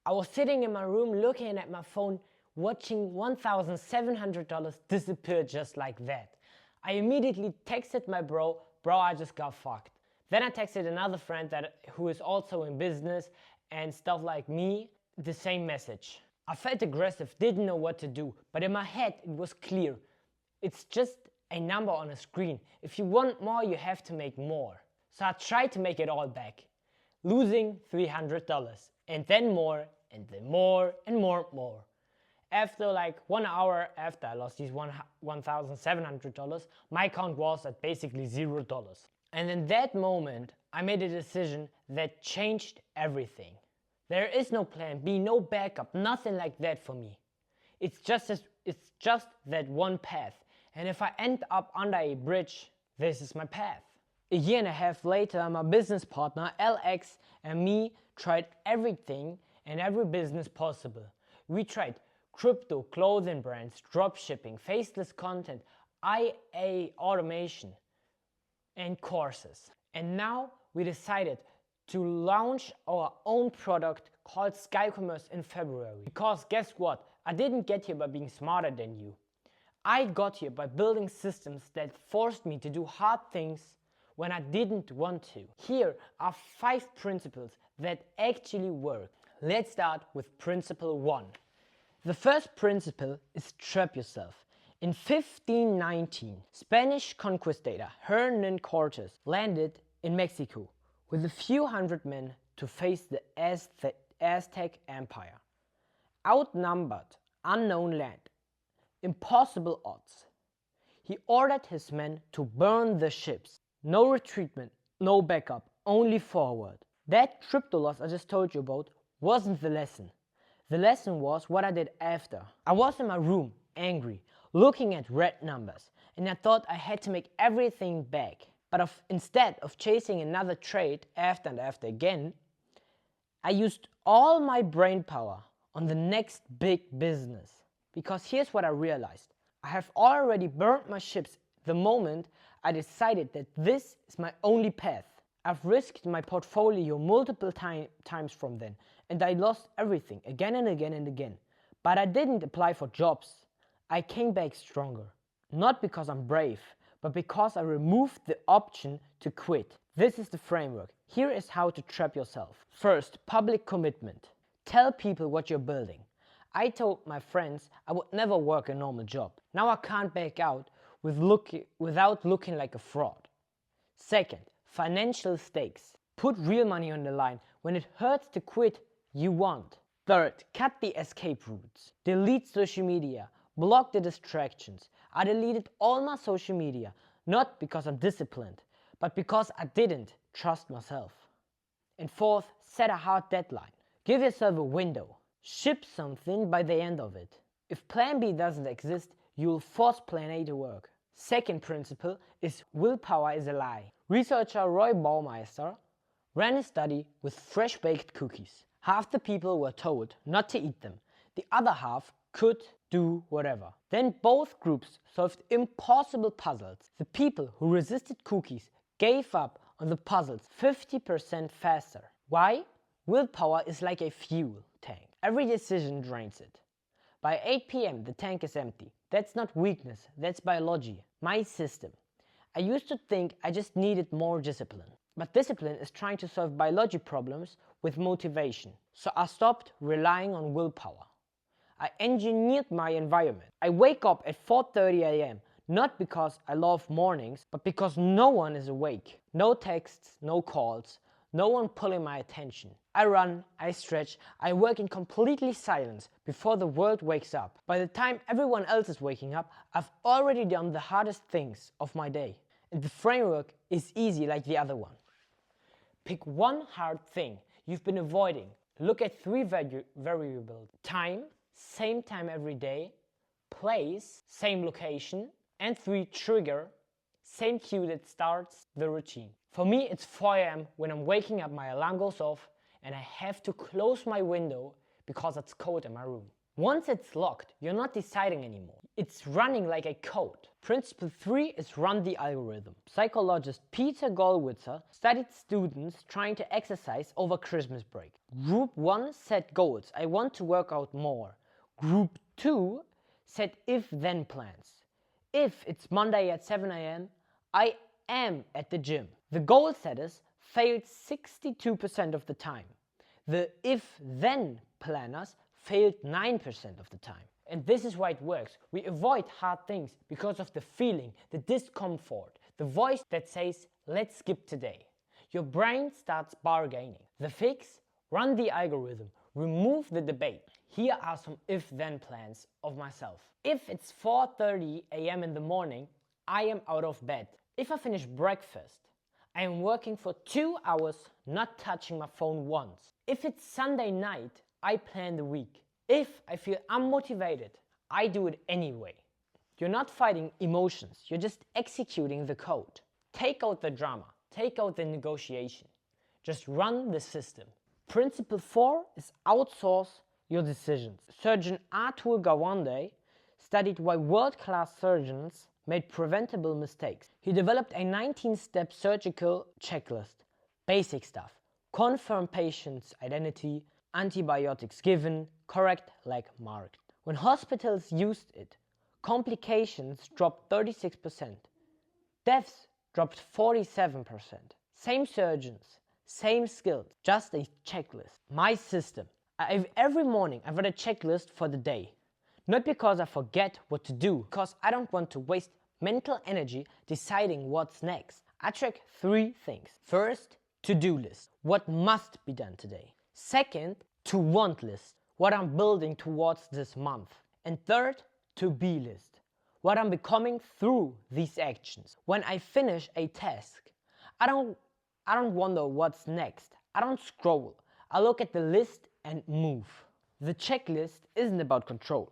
I was sitting in my room looking at my phone, watching $1,700 disappear just like that. I immediately texted my bro, I just got fucked. Then I texted another friend who is also in business and stuff like me, the same message. I felt aggressive, didn't know what to do, but in my head it was clear. It's just a number on a screen. If you want more, you have to make more. So I tried to make it all back, losing $300, and then more, and then more, and more. After like 1 hour after I lost these $1,700, my account was at basically $0. And in that moment, I made a decision that changed everything. There is no plan B, no backup, nothing like that for me. It's just that one path. And if I end up under a bridge, this is my path. A year and a half later, my business partner, LX, and me tried everything and every business possible. We tried crypto, clothing brands, dropshipping, faceless content, IA automation, and courses. And now we decided to launch our own product called SkyCommerce in February. Because guess what? I didn't get here by being smarter than you. I got here by building systems that forced me to do hard things when I didn't want to. Here are 5 principles that actually work. Let's start with principle 1. The first principle is trap yourself. In 1519, Spanish conquistador Hernan Cortes landed in Mexico with a few hundred men to face the Aztec Empire. Outnumbered, unknown land, impossible odds. He ordered his men to burn the ships. No retreatment, no backup, only forward. That crypto loss I just told you about wasn't the lesson. The lesson was what I did after. I was in my room, angry, looking at red numbers, and I thought I had to make everything back. But instead of chasing another trade after and after again, I used all my brain power on the next big business. Because here's what I realized. I have already burnt my ships the moment I decided that this is my only path. I've risked my portfolio multiple times from then, and I lost everything again and again and again. But I didn't apply for jobs. I came back stronger. Not because I'm brave, but because I removed the option to quit. This is the framework. Here is how to trap yourself. First, public commitment. Tell people what you're building. I told my friends I would never work a normal job. Now I can't back out without looking like a fraud. Second, financial stakes. Put real money on the line. When it hurts to quit, you won't. Third, cut the escape routes. Delete social media. Block the distractions. I deleted all my social media, not because I'm disciplined, but because I didn't trust myself. And fourth, set a hard deadline. Give yourself a window. Ship something by the end of it. If plan B doesn't exist, you'll force plan A to work. Second principle is willpower is a lie. Researcher Roy Baumeister ran a study with fresh-baked cookies. Half the people were told not to eat them. The other half could do whatever. Then both groups solved impossible puzzles. The people who resisted cookies gave up on the puzzles 50% faster. Why? Willpower is like a fuel tank. Every decision drains it. By 8 p.m. the tank is empty. That's not weakness, that's biology. My system. I used to think I just needed more discipline. But discipline is trying to solve biology problems with motivation. So I stopped relying on willpower. I engineered my environment. I wake up at 4:30 a.m. not because I love mornings, but because no one is awake. No texts, no calls, no one pulling my attention. I run, I stretch, I work in completely silence before the world wakes up. By the time everyone else is waking up, I've already done the hardest things of my day. And the framework is easy like the other one. Pick one hard thing you've been avoiding. Look at 3 variables. Time, same time every day. Place, same location. And 3, trigger, same cue that starts the routine. For me, it's 4 a.m. when I'm waking up, my alarm goes off, and I have to close my window because it's cold in my room. Once it's locked, you're not deciding anymore. It's running like a code. Principle 3 is run the algorithm. Psychologist Peter Gollwitzer studied students trying to exercise over Christmas break. Group 1 set goals. I want to work out more. Group 2 set if-then plans. If it's Monday at 7 a.m., I am at the gym. The goal setters failed 62% of the time. The if-then planners failed 9% of the time. And this is why it works. We avoid hard things because of the feeling, the discomfort, the voice that says, let's skip today. Your brain starts bargaining. The fix? Run the algorithm. Remove the debate. Here are some if-then plans of myself. If it's 4:30 a.m. in the morning, I am out of bed. If I finish breakfast, I am working for 2 hours, not touching my phone once. If it's Sunday night, I plan the week. If I feel unmotivated, I do it anyway. You're not fighting emotions, you're just executing the code. Take out the drama, take out the negotiation. Just run the system. Principle 4 is outsource your decisions. Surgeon Atul Gawande studied why world-class surgeons made preventable mistakes. He developed a 19-step surgical checklist. Basic stuff. Confirm patient's identity, antibiotics given, correct leg marked. When hospitals used it, complications dropped 36%. Deaths dropped 47%. Same surgeons, same skills, just a checklist. My system. Every morning I've got a checklist for the day. Not because I forget what to do, because I don't want to waste mental energy deciding what's next. I track 3 things. First, to-do list. What must be done today. Second, to-want list. What I'm building towards this month. And third, to-be list. What I'm becoming through these actions. When I finish a task, I don't wonder what's next. I don't scroll. I look at the list and move. The checklist isn't about control.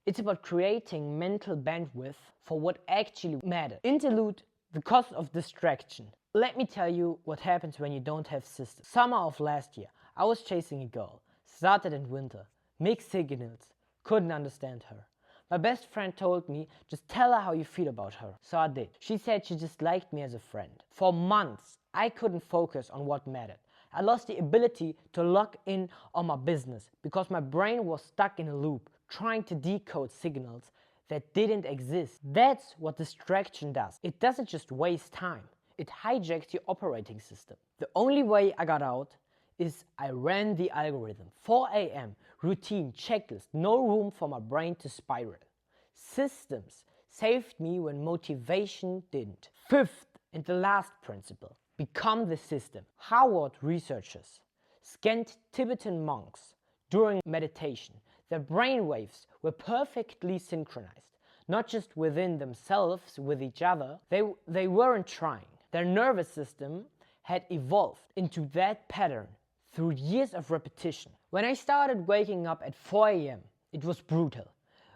It's about creating mental bandwidth for what actually matters. Interlude, the cost of distraction. Let me tell you what happens when you don't have systems. Summer of last year, I was chasing a girl. Started in winter. Mixed signals. Couldn't understand her. My best friend told me, just tell her how you feel about her. So I did. She said she just liked me as a friend. For months, I couldn't focus on what mattered. I lost the ability to lock in on my business because my brain was stuck in a loop, trying to decode signals that didn't exist. That's what distraction does. It doesn't just waste time. It hijacks your operating system. The only way I got out is I ran the algorithm. 4 a.m. routine, checklist, no room for my brain to spiral. Systems saved me when motivation didn't. Fifth and the last principle, become the system. Harvard researchers scanned Tibetan monks during meditation. Their brainwaves were perfectly synchronized, not just within themselves, with each other. They weren't trying. Their nervous system had evolved into that pattern through years of repetition. When I started waking up at 4 a.m., it was brutal.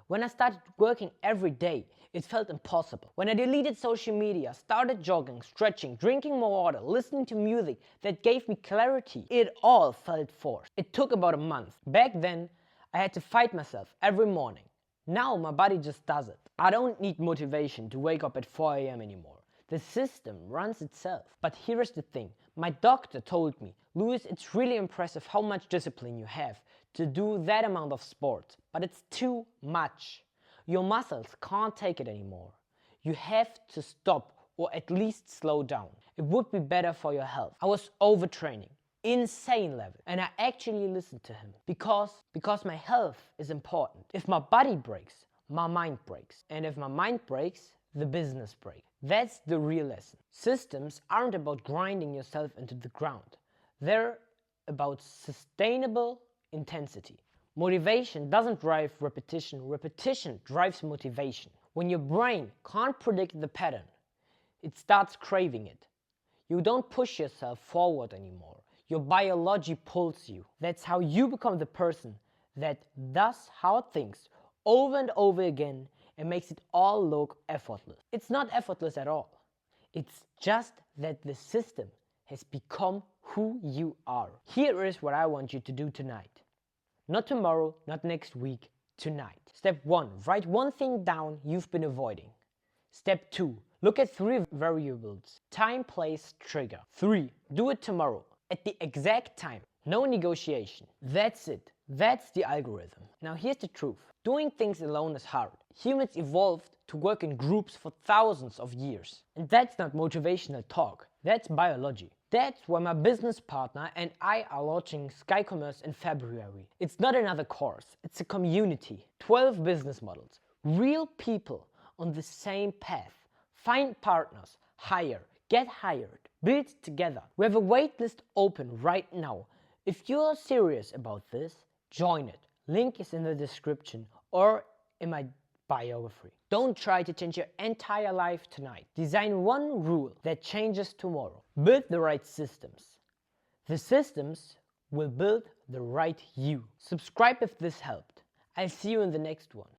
When I started working every day, it felt impossible. When I deleted social media, started jogging, stretching, drinking more water, listening to music that gave me clarity, it all felt forced. It took about a month. Back then, I had to fight myself every morning. Now my body just does it. I don't need motivation to wake up at 4 a.m. anymore. The system runs itself. But here's the thing. My doctor told me, Louis, it's really impressive how much discipline you have to do that amount of sport, but it's too much. Your muscles can't take it anymore. You have to stop or at least slow down. It would be better for your health. I was overtraining, insane level, and I actually listened to him because my health is important. If my body breaks, my mind breaks. And if my mind breaks, the business breaks. That's the real lesson. Systems aren't about grinding yourself into the ground. They're about sustainable intensity. Motivation doesn't drive repetition. Repetition drives motivation. When your brain can't predict the pattern, it starts craving it. You don't push yourself forward anymore. Your biology pulls you. That's how you become the person that does hard things over and over again and makes it all look effortless. It's not effortless at all. It's just that the system has become who you are. Here is what I want you to do tonight. Not tomorrow, not next week, tonight. Step 1. Write one thing down you've been avoiding. Step 2. Look at 3 variables. Time, place, trigger. 3. Do it tomorrow at the exact time. No negotiation. That's it. That's the algorithm. Now here's the truth. Doing things alone is hard. Humans evolved to work in groups for thousands of years. And that's not motivational talk. That's biology. That's why my business partner and I are launching Sky Commerce in February. It's not another course. It's a community. 12 business models. Real people on the same path. Find partners. Hire. Get hired. Build together. We have a waitlist open right now. If you're serious about this, join it. Link is in the description or in my biography. Don't try to change your entire life tonight. Design one rule that changes tomorrow. Build the right systems. The systems will build the right you. Subscribe if this helped. I'll see you in the next one.